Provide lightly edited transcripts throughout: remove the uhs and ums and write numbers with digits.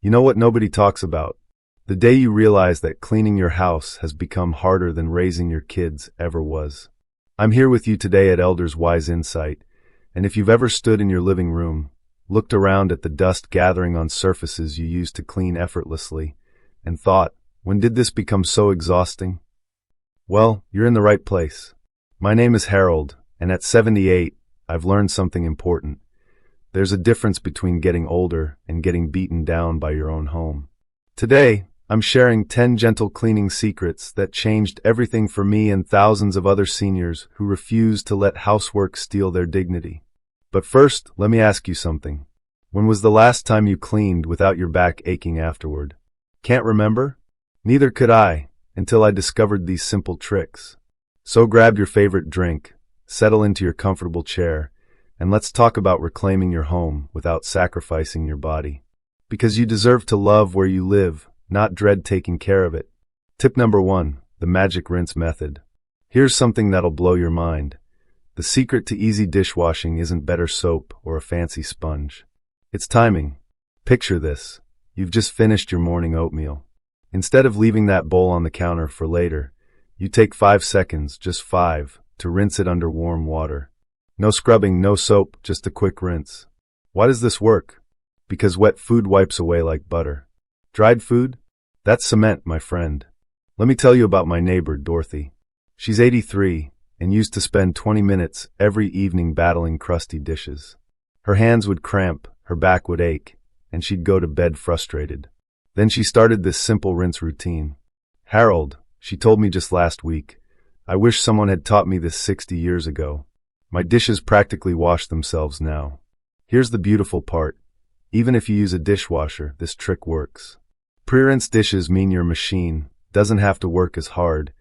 You know what nobody talks about? The day you realize that cleaning your house has become harder than raising your kids ever was. I'm here with you today at Elders Wise Insight, and if you've ever stood in your living room, looked around at the dust gathering on surfaces you used to clean effortlessly, and thought, when did this become so exhausting? Well, you're in the right place. My name is Harold, and at 78, I've learned something important. There's a difference between getting older and getting beaten down by your own home. Today, I'm sharing 10 gentle cleaning secrets that changed everything for me and thousands of other seniors who refuse to let housework steal their dignity. But first, let me ask you something. When was the last time you cleaned without your back aching afterward? Can't remember? Neither could I, until I discovered these simple tricks. So grab your favorite drink, settle into your comfortable chair, and let's talk about reclaiming your home without sacrificing your body. Because you deserve to love where you live, not dread taking care of it. Tip number 1, the magic rinse method. Here's something that'll blow your mind. The secret to easy dishwashing isn't better soap or a fancy sponge. It's timing. Picture this. You've just finished your morning oatmeal. Instead of leaving that bowl on the counter for later, you take 5 seconds, just 5, to rinse it under warm water. No scrubbing, no soap, just a quick rinse. Why does this work? Because wet food wipes away like butter. Dried food? That's cement, my friend. Let me tell you about my neighbor, Dorothy. She's 83 and used to spend 20 minutes every evening battling crusty dishes. Her hands would cramp, her back would ache, and she'd go to bed frustrated. Then she started this simple rinse routine. Harold, she told me just last week, I wish someone had taught me this 60 years ago. My dishes practically wash themselves now. Here's the beautiful part. Even if you use a dishwasher, this trick works. Pre-rinse dishes mean your machine doesn't have to work as hard,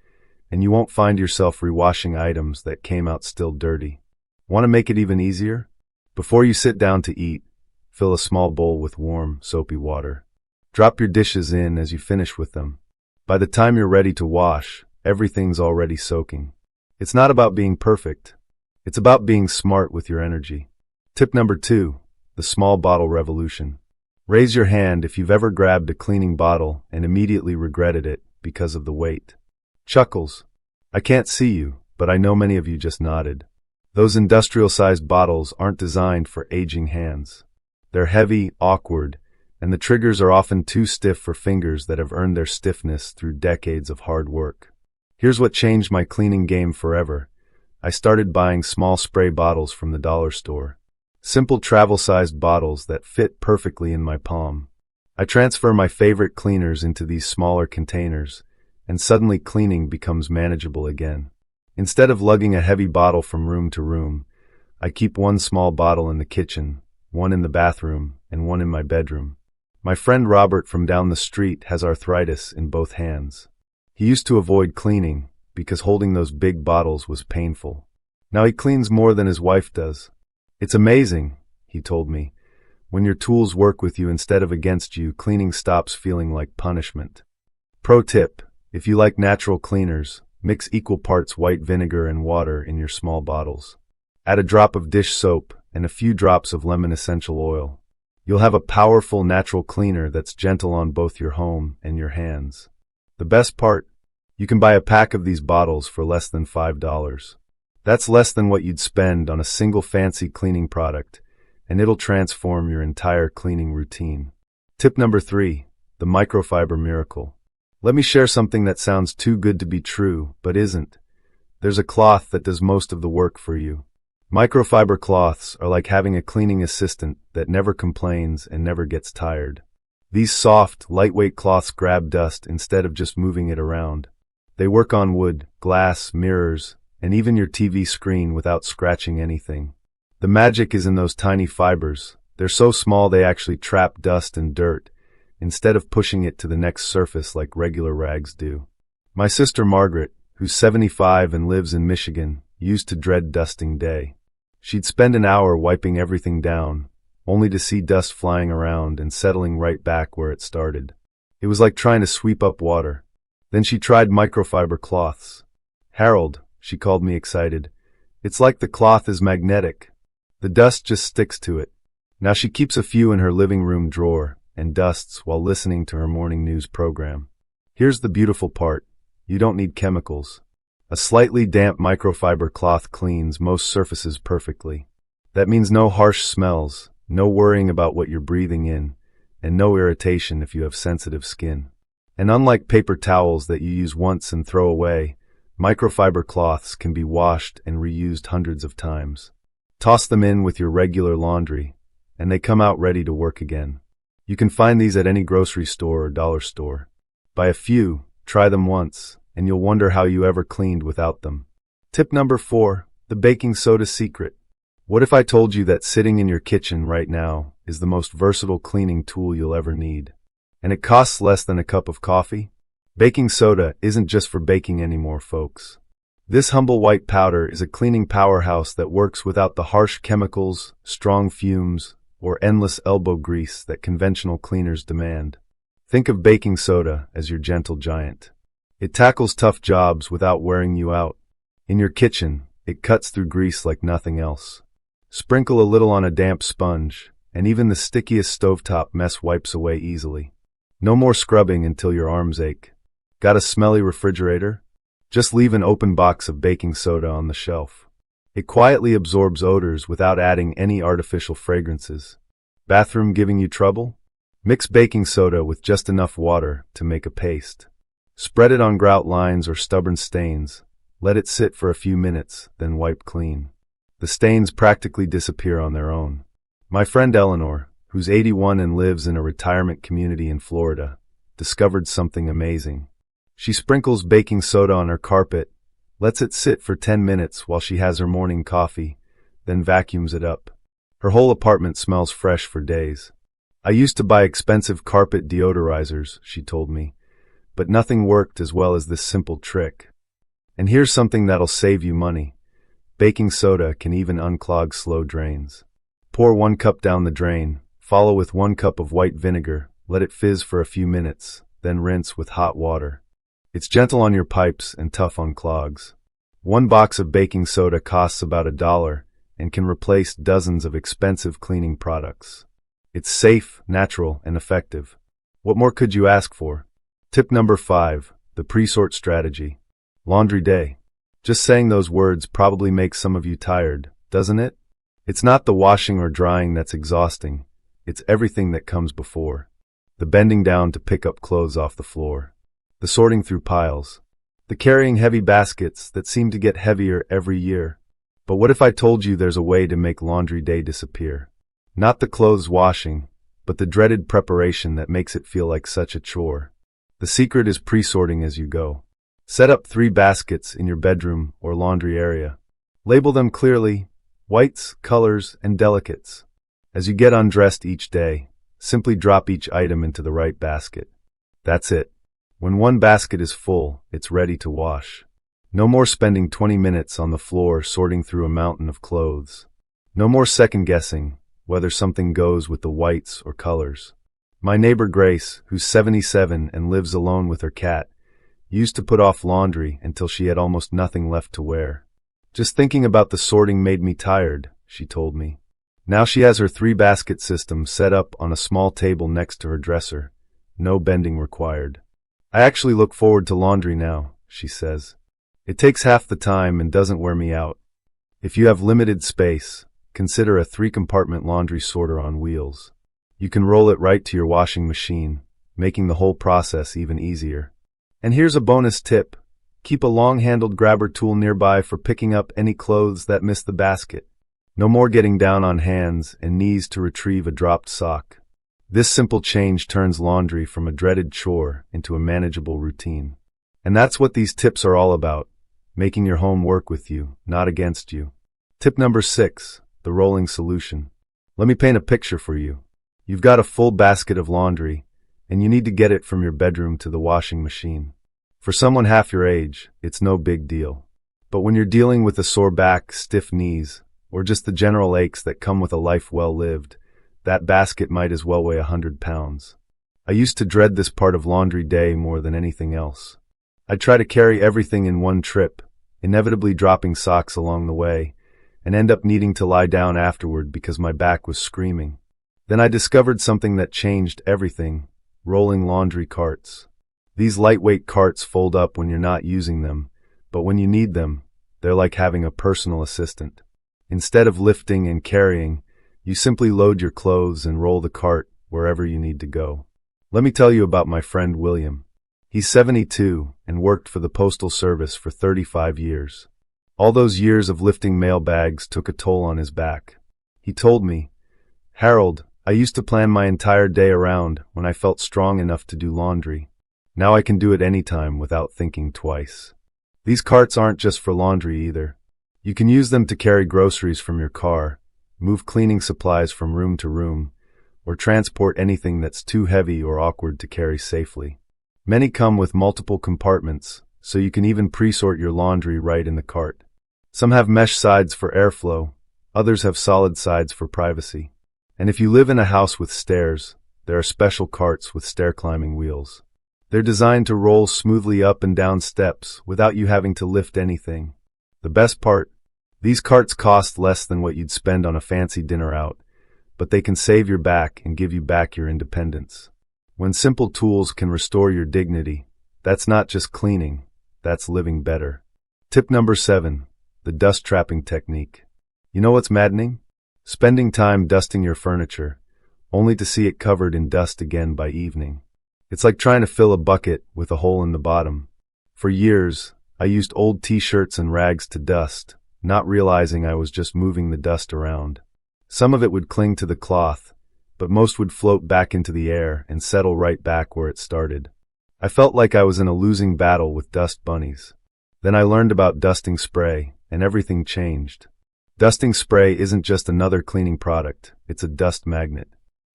and you won't find yourself rewashing items that came out still dirty. Want to make it even easier? Before you sit down to eat, fill a small bowl with warm, soapy water. Drop your dishes in as you finish with them. By the time you're ready to wash, everything's already soaking. It's not about being perfect. It's about being smart with your energy. Tip number 2, the small bottle revolution. Raise your hand if you've ever grabbed a cleaning bottle and immediately regretted it because of the weight. Chuckles. I can't see you, but I know many of you just nodded. Those industrial-sized bottles aren't designed for aging hands. They're heavy, awkward, and the triggers are often too stiff for fingers that have earned their stiffness through decades of hard work. Here's what changed my cleaning game forever. I started buying small spray bottles from the dollar store. Simple travel-sized bottles that fit perfectly in my palm. I transfer my favorite cleaners into these smaller containers, and suddenly cleaning becomes manageable again. Instead of lugging a heavy bottle from room to room, I keep one small bottle in the kitchen, one in the bathroom, and one in my bedroom. My friend Robert from down the street has arthritis in both hands. He used to avoid cleaning because holding those big bottles was painful. Now he cleans more than his wife does. It's amazing, he told me. When your tools work with you instead of against you, cleaning stops feeling like punishment. Pro tip, if you like natural cleaners, mix equal parts white vinegar and water in your small bottles. Add a drop of dish soap and a few drops of lemon essential oil. You'll have a powerful natural cleaner that's gentle on both your home and your hands. The best part, you can buy a pack of these bottles for less than $5. That's less than what you'd spend on a single fancy cleaning product, and it'll transform your entire cleaning routine. Tip number 3, the microfiber miracle. Let me share something that sounds too good to be true, but isn't. There's a cloth that does most of the work for you. Microfiber cloths are like having a cleaning assistant that never complains and never gets tired. These soft, lightweight cloths grab dust instead of just moving it around. They work on wood, glass, mirrors, and even your TV screen without scratching anything. The magic is in those tiny fibers. They're so small they actually trap dust and dirt, instead of pushing it to the next surface like regular rags do. My sister Margaret, who's 75 and lives in Michigan, used to dread dusting day. She'd spend an hour wiping everything down, only to see dust flying around and settling right back where it started. It was like trying to sweep up water. Then she tried microfiber cloths. Harold, she called me excited. It's like the cloth is magnetic. The dust just sticks to it. Now she keeps a few in her living room drawer, and dusts while listening to her morning news program. Here's the beautiful part. You don't need chemicals. A slightly damp microfiber cloth cleans most surfaces perfectly. That means no harsh smells, no worrying about what you're breathing in, and no irritation if you have sensitive skin. And unlike paper towels that you use once and throw away, microfiber cloths can be washed and reused hundreds of times. Toss them in with your regular laundry, and they come out ready to work again. You can find these at any grocery store or dollar store. Buy a few, try them once, and you'll wonder how you ever cleaned without them. Tip number 4, the baking soda secret. What if I told you that sitting in your kitchen right now is the most versatile cleaning tool you'll ever need? And it costs less than a cup of coffee? Baking soda isn't just for baking anymore, folks. This humble white powder is a cleaning powerhouse that works without the harsh chemicals, strong fumes, or endless elbow grease that conventional cleaners demand. Think of baking soda as your gentle giant. It tackles tough jobs without wearing you out. In your kitchen, it cuts through grease like nothing else. Sprinkle a little on a damp sponge, and even the stickiest stovetop mess wipes away easily. No more scrubbing until your arms ache. Got a smelly refrigerator? Just leave an open box of baking soda on the shelf. It quietly absorbs odors without adding any artificial fragrances. Bathroom giving you trouble? Mix baking soda with just enough water to make a paste. Spread it on grout lines or stubborn stains. Let it sit for a few minutes, then wipe clean. The stains practically disappear on their own. My friend Eleanor, who's 81 and lives in a retirement community in Florida, discovered something amazing. She sprinkles baking soda on her carpet, lets it sit for 10 minutes while she has her morning coffee, then vacuums it up. Her whole apartment smells fresh for days. I used to buy expensive carpet deodorizers, she told me, but nothing worked as well as this simple trick. And here's something that'll save you money. Baking soda can even unclog slow drains. Pour 1 cup down the drain, follow with 1 cup of white vinegar, let it fizz for a few minutes, then rinse with hot water. It's gentle on your pipes and tough on clogs. 1 box of baking soda costs about $1 and can replace dozens of expensive cleaning products. It's safe, natural, and effective. What more could you ask for? Tip number 5, the pre-sort strategy. Laundry day. Just saying those words probably makes some of you tired, doesn't it? It's not the washing or drying that's exhausting. It's everything that comes before. The bending down to pick up clothes off the floor. The sorting through piles. The carrying heavy baskets that seem to get heavier every year. But what if I told you there's a way to make laundry day disappear? Not the clothes washing, but the dreaded preparation that makes it feel like such a chore. The secret is pre-sorting as you go. Set up 3 baskets in your bedroom or laundry area. Label them clearly, whites, colors, and delicates. As you get undressed each day, simply drop each item into the right basket. That's it. When one basket is full, it's ready to wash. No more spending 20 minutes on the floor sorting through a mountain of clothes. No more second-guessing whether something goes with the whites or colors. My neighbor Grace, who's 77 and lives alone with her cat, used to put off laundry until she had almost nothing left to wear. Just thinking about the sorting made me tired, she told me. Now she has her 3-basket system set up on a small table next to her dresser. No bending required. I actually look forward to laundry now, she says. It takes half the time and doesn't wear me out. If you have limited space, consider a 3-compartment laundry sorter on wheels. You can roll it right to your washing machine, making the whole process even easier. And here's a bonus tip. Keep a long-handled grabber tool nearby for picking up any clothes that miss the basket. No more getting down on hands and knees to retrieve a dropped sock. This simple change turns laundry from a dreaded chore into a manageable routine. And that's what these tips are all about, making your home work with you, not against you. Tip number 6, the rolling solution. Let me paint a picture for you. You've got a full basket of laundry, and you need to get it from your bedroom to the washing machine. For someone half your age, it's no big deal. But when you're dealing with a sore back, stiff knees, or just the general aches that come with a life well lived, that basket might as well weigh 100 pounds. I used to dread this part of laundry day more than anything else. I'd try to carry everything in one trip, inevitably dropping socks along the way, and end up needing to lie down afterward because my back was screaming. Then I discovered something that changed everything: rolling laundry carts. These lightweight carts fold up when you're not using them, but when you need them, they're like having a personal assistant. Instead of lifting and carrying, you simply load your clothes and roll the cart wherever you need to go. Let me tell you about my friend William. He's 72 and worked for the Postal Service for 35 years. All those years of lifting mail bags took a toll on his back. He told me, "Harold, I used to plan my entire day around when I felt strong enough to do laundry. Now I can do it anytime without thinking twice." These carts aren't just for laundry either. You can use them to carry groceries from your car, move cleaning supplies from room to room, or transport anything that's too heavy or awkward to carry safely. Many come with multiple compartments, so you can even pre-sort your laundry right in the cart. Some have mesh sides for airflow, others have solid sides for privacy. And if you live in a house with stairs, there are special carts with stair-climbing wheels. They're designed to roll smoothly up and down steps without you having to lift anything. The best part? These carts cost less than what you'd spend on a fancy dinner out, but they can save your back and give you back your independence. When simple tools can restore your dignity, that's not just cleaning, that's living better. Tip number 7, the dust trapping technique. You know what's maddening? Spending time dusting your furniture, only to see it covered in dust again by evening. It's like trying to fill a bucket with a hole in the bottom. For years, I used old t-shirts and rags to dust, not realizing I was just moving the dust around. Some of it would cling to the cloth, but most would float back into the air and settle right back where it started. I felt like I was in a losing battle with dust bunnies. Then I learned about dusting spray, and everything changed. Dusting spray isn't just another cleaning product, it's a dust magnet.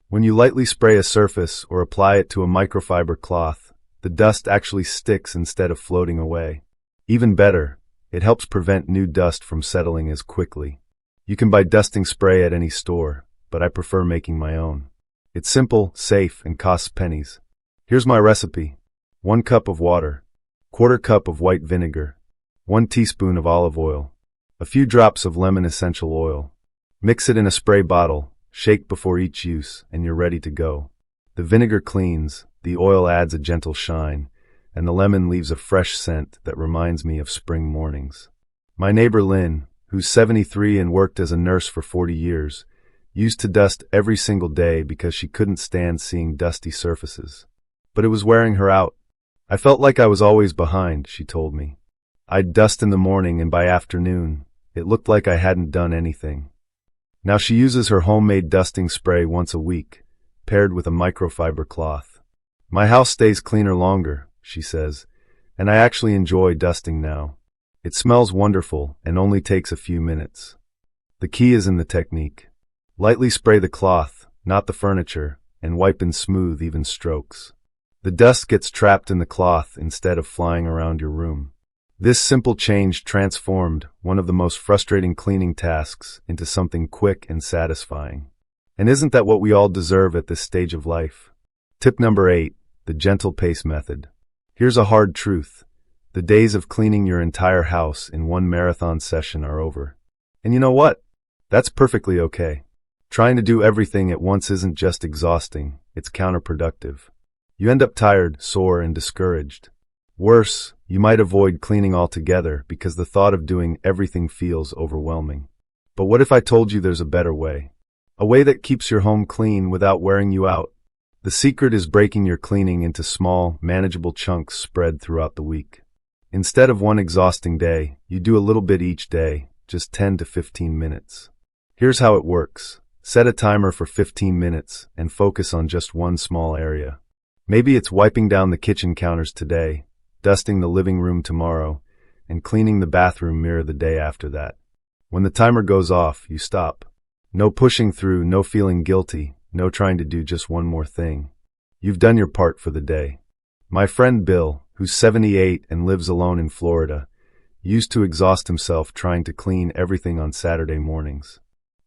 When you lightly spray a surface or apply it to a microfiber cloth, the dust actually sticks instead of floating away. Even better, it helps prevent new dust from settling as quickly. You can buy dusting spray at any store, but I prefer making my own. It's simple, safe, and costs pennies. Here's my recipe. 1 cup of water, 1/4 cup of white vinegar, 1 teaspoon of olive oil, a few drops of lemon essential oil. Mix it in a spray bottle, shake before each use, and you're ready to go. The vinegar cleans, the oil adds a gentle shine, and the lemon leaves a fresh scent that reminds me of spring mornings. My neighbor Lynn, who's 73 and worked as a nurse for 40 years, used to dust every single day because she couldn't stand seeing dusty surfaces. But it was wearing her out. "I felt like I was always behind," she told me. "I'd dust in the morning and by afternoon, it looked like I hadn't done anything." Now she uses her homemade dusting spray once a week, paired with a microfiber cloth. "My house stays cleaner longer," she says, "and I actually enjoy dusting now. It smells wonderful and only takes a few minutes." The key is in the technique. Lightly spray the cloth, not the furniture, and wipe in smooth, even strokes. The dust gets trapped in the cloth instead of flying around your room. This simple change transformed one of the most frustrating cleaning tasks into something quick and satisfying. And isn't that what we all deserve at this stage of life? Tip number 8, the gentle pace method. Here's a hard truth. The days of cleaning your entire house in one marathon session are over. And you know what? That's perfectly okay. Trying to do everything at once isn't just exhausting, it's counterproductive. You end up tired, sore, and discouraged. Worse, you might avoid cleaning altogether because the thought of doing everything feels overwhelming. But what if I told you there's a better way? A way that keeps your home clean without wearing you out? The secret is breaking your cleaning into small, manageable chunks spread throughout the week. Instead of one exhausting day, you do a little bit each day, just 10 to 15 minutes. Here's how it works. Set a timer for 15 minutes and focus on just one small area. Maybe it's wiping down the kitchen counters today, dusting the living room tomorrow, and cleaning the bathroom mirror the day after that. When the timer goes off, you stop. No pushing through, no feeling guilty, no trying to do just one more thing. You've done your part for the day. My friend Bill, who's 78 and lives alone in Florida, used to exhaust himself trying to clean everything on Saturday mornings.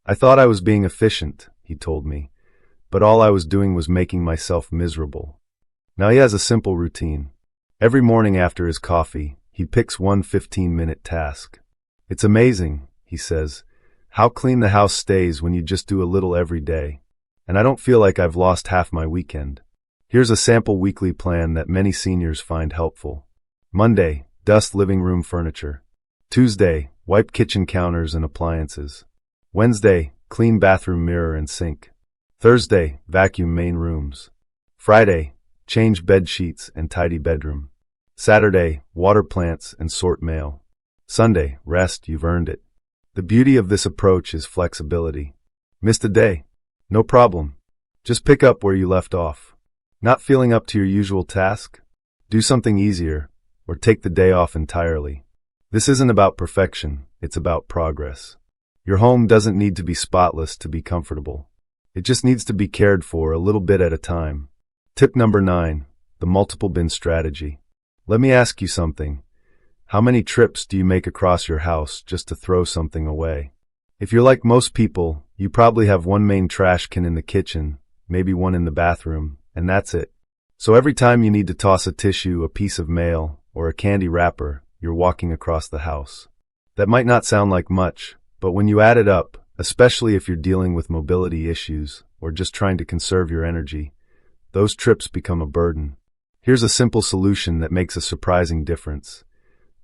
"I thought I was being efficient," he told me, "but all I was doing was making myself miserable." Now he has a simple routine. Every morning after his coffee, he picks one 15-minute task. "It's amazing," he says, "how clean the house stays when you just do a little every day." and I don't feel like I've lost half my weekend. Here's a sample weekly plan that many seniors find helpful. Monday, dust living room furniture. Tuesday, wipe kitchen counters and appliances. Wednesday, clean bathroom mirror and sink. Thursday, vacuum main rooms. Friday, change bed sheets and tidy bedroom. Saturday, water plants and sort mail. Sunday, rest, you've earned it. The beauty of this approach is flexibility. Missed a day? No problem. Just pick up where you left off. Not feeling up to your usual task? Do something easier, or take the day off entirely. This isn't about perfection, it's about progress. Your home doesn't need to be spotless to be comfortable. It just needs to be cared for a little bit at a time. Tip number 9, the multiple bin strategy. Let me ask you something. How many trips do you make across your house just to throw something away? If you're like most people, you probably have one main trash can in the kitchen, maybe one in the bathroom, and that's it. So every time you need to toss a tissue, a piece of mail, or a candy wrapper, you're walking across the house. That might not sound like much, but when you add it up, especially if you're dealing with mobility issues or just trying to conserve your energy, those trips become a burden. Here's a simple solution that makes a surprising difference.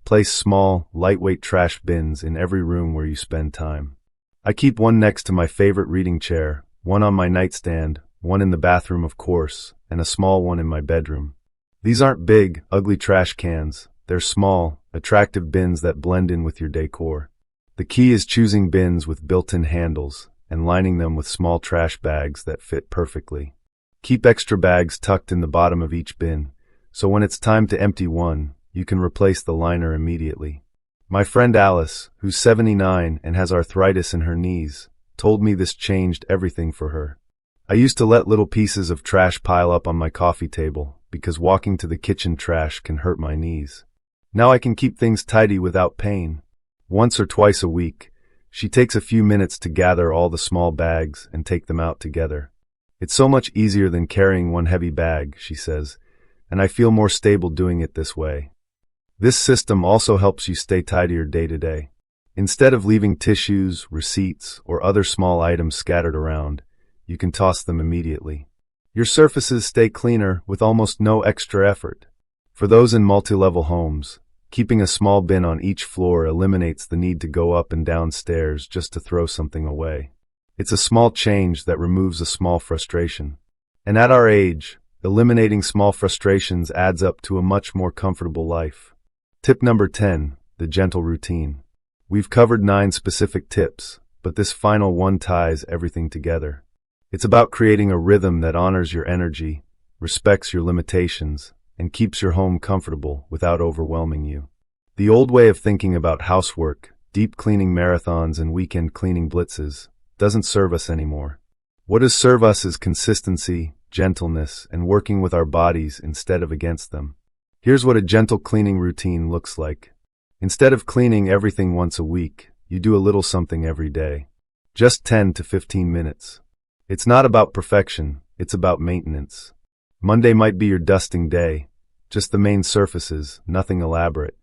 Place small, lightweight trash bins in every room where you spend time. I keep one next to my favorite reading chair, one on my nightstand, one in the bathroom of course, and a small one in my bedroom. These aren't big, ugly trash cans. They're small, attractive bins that blend in with your decor. The key is choosing bins with built-in handles and lining them with small trash bags that fit perfectly. Keep extra bags tucked in the bottom of each bin, so when it's time to empty one, you can replace the liner immediately. My friend Alice, who's 79 and has arthritis in her knees, told me this changed everything for her. I used to let little pieces of trash pile up on my coffee table because walking to the kitchen trash can hurt my knees. Now I can keep things tidy without pain. Once or twice a week, she takes a few minutes to gather all the small bags and take them out together. It's so much easier than carrying one heavy bag, she says, and I feel more stable doing it this way. This system also helps you stay tidier day to day. Instead of leaving tissues, receipts, or other small items scattered around, you can toss them immediately. Your surfaces stay cleaner with almost no extra effort. For those in multi-level homes, keeping a small bin on each floor eliminates the need to go up and down stairs just to throw something away. It's a small change that removes a small frustration. And at our age, eliminating small frustrations adds up to a much more comfortable life. Tip number 10, the gentle routine. We've covered 9 specific tips, but this final one ties everything together. It's about creating a rhythm that honors your energy, respects your limitations, and keeps your home comfortable without overwhelming you. The old way of thinking about housework, deep cleaning marathons and weekend cleaning blitzes, doesn't serve us anymore. What does serve us is consistency, gentleness, and working with our bodies instead of against them. Here's what a gentle cleaning routine looks like. Instead of cleaning everything once a week, you do a little something every day. Just 10 to 15 minutes. It's not about perfection, it's about maintenance. Monday might be your dusting day, just the main surfaces, nothing elaborate.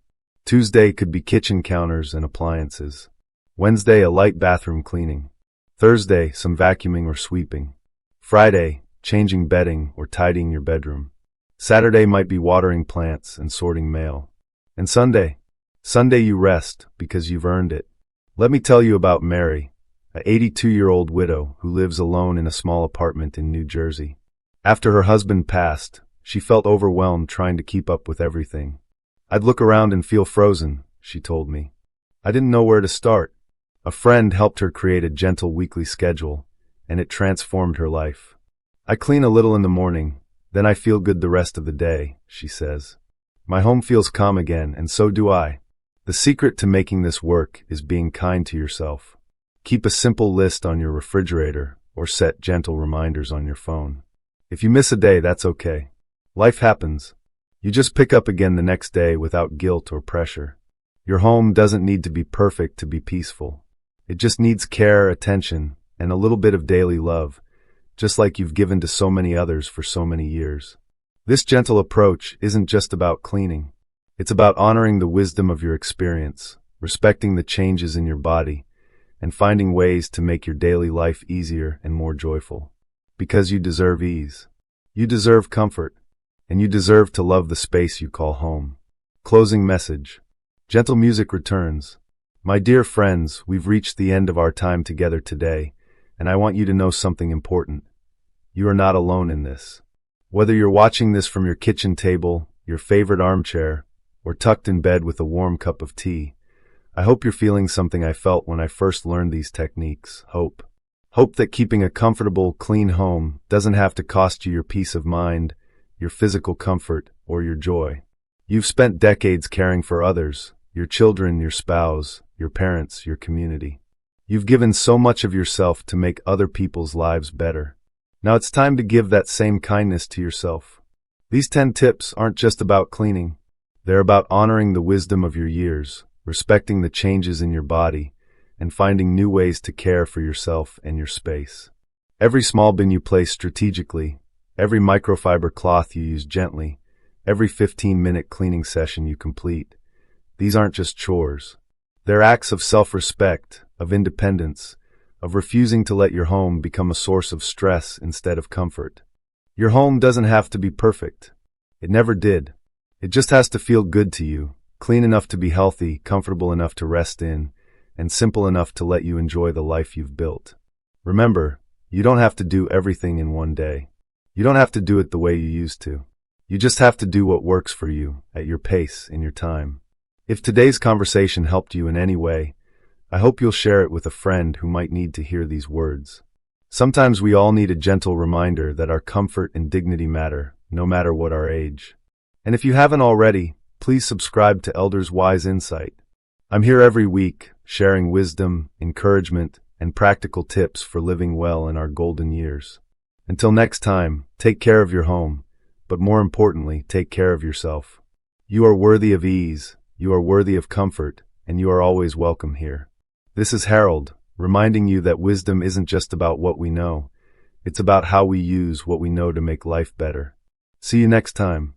Tuesday could be kitchen counters and appliances. Wednesday, a light bathroom cleaning. Thursday, some vacuuming or sweeping. Friday, changing bedding or tidying your bedroom. Saturday might be watering plants and sorting mail. And Sunday you rest because you've earned it. Let me tell you about Mary, an 82-year-old widow who lives alone in a small apartment in New Jersey. After her husband passed, she felt overwhelmed trying to keep up with everything. I'd look around and feel frozen, she told me. I didn't know where to start. A friend helped her create a gentle weekly schedule, and it transformed her life. I clean a little in the morning, then I feel good the rest of the day, she says. My home feels calm again, and so do I. The secret to making this work is being kind to yourself. Keep a simple list on your refrigerator or set gentle reminders on your phone. If you miss a day, that's okay. Life happens. You just pick up again the next day without guilt or pressure. Your home doesn't need to be perfect to be peaceful. It just needs care, attention, and a little bit of daily love, just like you've given to so many others for so many years. This gentle approach isn't just about cleaning. It's about honoring the wisdom of your experience, respecting the changes in your body, and finding ways to make your daily life easier and more joyful. Because you deserve ease. You deserve comfort. And you deserve to love the space you call home. Closing message. Gentle music returns. My dear friends, we've reached the end of our time together today, and I want you to know something important. You are not alone in this. Whether you're watching this from your kitchen table, your favorite armchair, or tucked in bed with a warm cup of tea, I hope you're feeling something I felt when I first learned these techniques: hope. Hope that keeping a comfortable, clean home doesn't have to cost you your peace of mind, your physical comfort, or your joy. You've spent decades caring for others, your children, your spouse, your parents, your community. You've given so much of yourself to make other people's lives better. Now it's time to give that same kindness to yourself. These 10 tips aren't just about cleaning. They're about honoring the wisdom of your years, respecting the changes in your body, and finding new ways to care for yourself and your space. Every small bin you place strategically, every microfiber cloth you use gently, every 15-minute cleaning session you complete, these aren't just chores. They're acts of self-respect, of independence, of refusing to let your home become a source of stress instead of comfort. Your home doesn't have to be perfect. It never did. It just has to feel good to you, clean enough to be healthy, comfortable enough to rest in, and simple enough to let you enjoy the life you've built. Remember, you don't have to do everything in one day. You don't have to do it the way you used to. You just have to do what works for you, at your pace, in your time. If today's conversation helped you in any way, I hope you'll share it with a friend who might need to hear these words. Sometimes we all need a gentle reminder that our comfort and dignity matter, no matter what our age. And if you haven't already, please subscribe to Elders Wise Insight. I'm here every week, sharing wisdom, encouragement, and practical tips for living well in our golden years. Until next time, take care of your home, but more importantly, take care of yourself. You are worthy of ease, you are worthy of comfort, and you are always welcome here. This is Harold, reminding you that wisdom isn't just about what we know, it's about how we use what we know to make life better. See you next time.